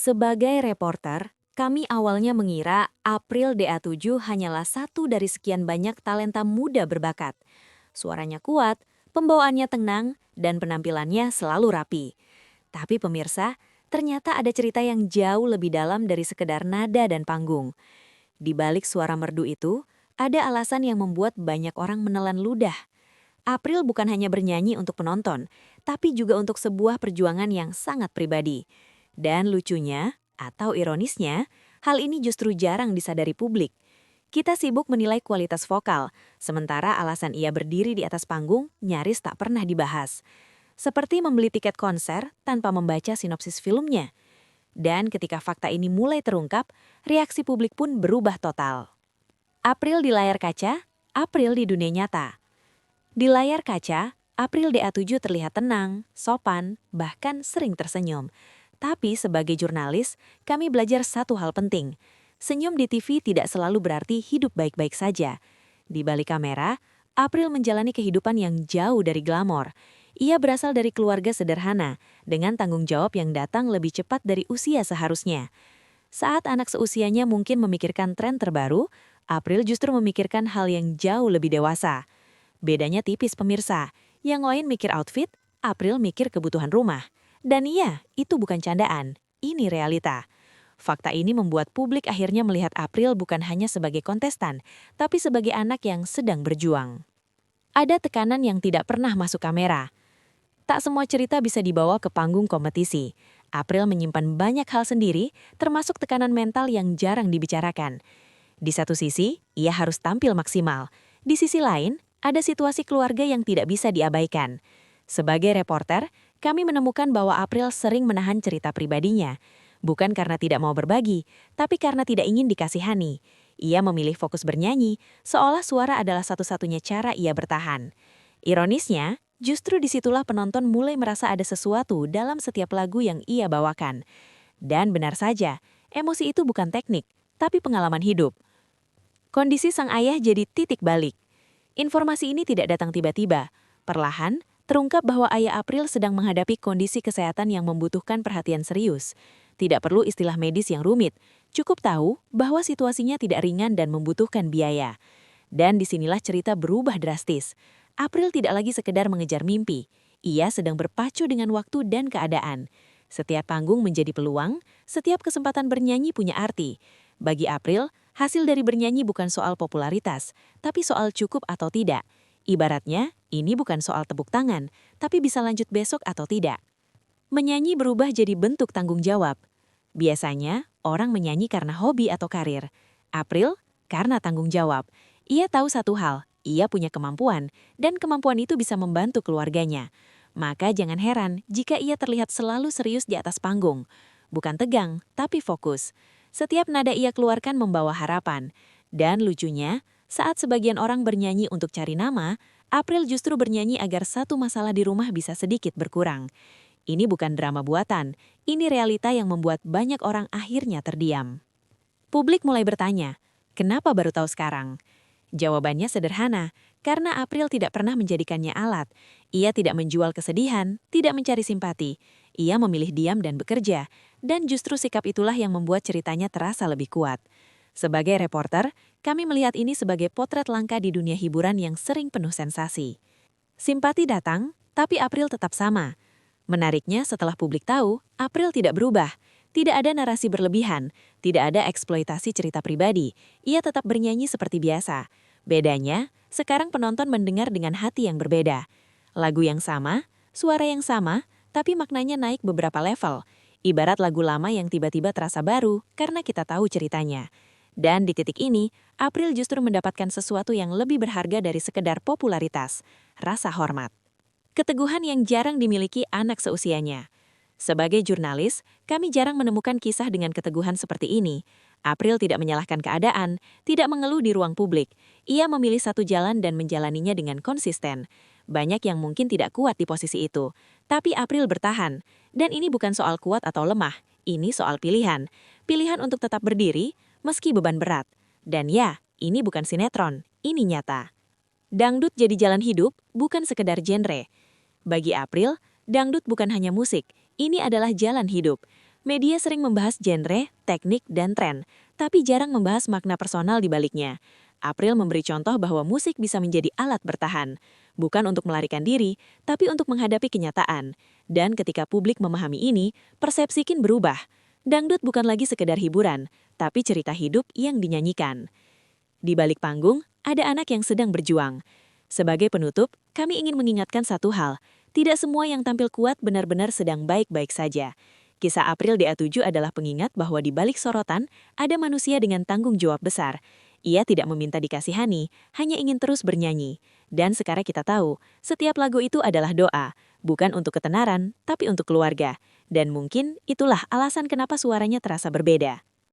Sebagai reporter, kami awalnya mengira April DA7 hanyalah satu dari sekian banyak talenta muda berbakat. Suaranya kuat, pembawaannya tenang, dan penampilannya selalu rapi. Tapi pemirsa, ternyata ada cerita yang jauh lebih dalam dari sekedar nada dan panggung. Di balik suara merdu itu, ada alasan yang membuat banyak orang menelan ludah. April bukan hanya bernyanyi untuk penonton, tapi juga untuk sebuah perjuangan yang sangat pribadi. Dan lucunya, atau ironisnya, hal ini justru jarang disadari publik. Kita sibuk menilai kualitas vokal, sementara alasan ia berdiri di atas panggung nyaris tak pernah dibahas. Seperti membeli tiket konser tanpa membaca sinopsis filmnya. Dan ketika fakta ini mulai terungkap, reaksi publik pun berubah total. April di layar kaca, April di dunia nyata. Di layar kaca, April DA7 terlihat tenang, sopan, bahkan sering tersenyum. Tapi sebagai jurnalis, kami belajar satu hal penting. Senyum di TV tidak selalu berarti hidup baik-baik saja. Di balik kamera, April menjalani kehidupan yang jauh dari glamor. Ia berasal dari keluarga sederhana, dengan tanggung jawab yang datang lebih cepat dari usia seharusnya. Saat anak seusianya mungkin memikirkan tren terbaru, April justru memikirkan hal yang jauh lebih dewasa. Bedanya tipis pemirsa, yang lain mikir outfit, April mikir kebutuhan rumah. Dan iya, itu bukan candaan, ini realita. Fakta ini membuat publik akhirnya melihat April bukan hanya sebagai kontestan, tapi sebagai anak yang sedang berjuang. Ada tekanan yang tidak pernah masuk kamera. Tak semua cerita bisa dibawa ke panggung kompetisi. April menyimpan banyak hal sendiri, termasuk tekanan mental yang jarang dibicarakan. Di satu sisi, ia harus tampil maksimal. Di sisi lain, ada situasi keluarga yang tidak bisa diabaikan. Sebagai reporter, kami menemukan bahwa April sering menahan cerita pribadinya. Bukan karena tidak mau berbagi, tapi karena tidak ingin dikasihani. Ia memilih fokus bernyanyi, seolah suara adalah satu-satunya cara ia bertahan. Ironisnya, justru disitulah penonton mulai merasa ada sesuatu dalam setiap lagu yang ia bawakan. Dan benar saja, emosi itu bukan teknik, tapi pengalaman hidup. Kondisi sang ayah jadi titik balik. Informasi ini tidak datang tiba-tiba. Perlahan, terungkap bahwa ayah April sedang menghadapi kondisi kesehatan yang membutuhkan perhatian serius. Tidak perlu istilah medis yang rumit, cukup tahu bahwa situasinya tidak ringan dan membutuhkan biaya. Dan disinilah cerita berubah drastis. April tidak lagi sekedar mengejar mimpi. Ia sedang berpacu dengan waktu dan keadaan. Setiap panggung menjadi peluang, setiap kesempatan bernyanyi punya arti. Bagi April, hasil dari bernyanyi bukan soal popularitas, tapi soal cukup atau tidak. Ibaratnya, ini bukan soal tepuk tangan, tapi bisa lanjut besok atau tidak. Menyanyi berubah jadi bentuk tanggung jawab. Biasanya, orang menyanyi karena hobi atau karir. April, karena tanggung jawab. Ia tahu satu hal, ia punya kemampuan, dan kemampuan itu bisa membantu keluarganya. Maka jangan heran jika ia terlihat selalu serius di atas panggung. Bukan tegang, tapi fokus. Setiap nada ia keluarkan membawa harapan. Dan lucunya, saat sebagian orang bernyanyi untuk cari nama, April justru bernyanyi agar satu masalah di rumah bisa sedikit berkurang. Ini bukan drama buatan, ini realita yang membuat banyak orang akhirnya terdiam. Publik mulai bertanya, kenapa baru tahu sekarang? Jawabannya sederhana, karena April tidak pernah menjadikannya alat. Ia tidak menjual kesedihan, tidak mencari simpati. Ia memilih diam dan bekerja, dan justru sikap itulah yang membuat ceritanya terasa lebih kuat. Sebagai reporter, kami melihat ini sebagai potret langka di dunia hiburan yang sering penuh sensasi. Simpati datang, tapi April tetap sama. Menariknya setelah publik tahu, April tidak berubah. Tidak ada narasi berlebihan, tidak ada eksploitasi cerita pribadi. Ia tetap bernyanyi seperti biasa. Bedanya, sekarang penonton mendengar dengan hati yang berbeda. Lagu yang sama, suara yang sama, tapi maknanya naik beberapa level. Ibarat lagu lama yang tiba-tiba terasa baru karena kita tahu ceritanya. Dan di titik ini, April justru mendapatkan sesuatu yang lebih berharga dari sekedar popularitas, rasa hormat. Keteguhan yang jarang dimiliki anak seusianya. Sebagai jurnalis, kami jarang menemukan kisah dengan keteguhan seperti ini. April tidak menyalahkan keadaan, tidak mengeluh di ruang publik. Ia memilih satu jalan dan menjalaninya dengan konsisten. Banyak yang mungkin tidak kuat di posisi itu, tapi April bertahan. Dan ini bukan soal kuat atau lemah, ini soal pilihan. Pilihan untuk tetap berdiri, meski beban berat. Dan ya, ini bukan sinetron, ini nyata. Dangdut jadi jalan hidup, bukan sekedar genre. Bagi April, dangdut bukan hanya musik, ini adalah jalan hidup. Media sering membahas genre, teknik, dan tren, tapi jarang membahas makna personal di baliknya. April memberi contoh bahwa musik bisa menjadi alat bertahan, bukan untuk melarikan diri, tapi untuk menghadapi kenyataan. Dan ketika publik memahami ini, persepsi Kin berubah. Dangdut bukan lagi sekedar hiburan, tapi cerita hidup yang dinyanyikan. Di balik panggung, ada anak yang sedang berjuang. Sebagai penutup, kami ingin mengingatkan satu hal. Tidak semua yang tampil kuat benar-benar sedang baik-baik saja. Kisah April DA7 adalah pengingat bahwa di balik sorotan, ada manusia dengan tanggung jawab besar. Ia tidak meminta dikasihani, hanya ingin terus bernyanyi. Dan sekarang kita tahu, setiap lagu itu adalah doa, bukan untuk ketenaran, tapi untuk keluarga. Dan mungkin itulah alasan kenapa suaranya terasa berbeda.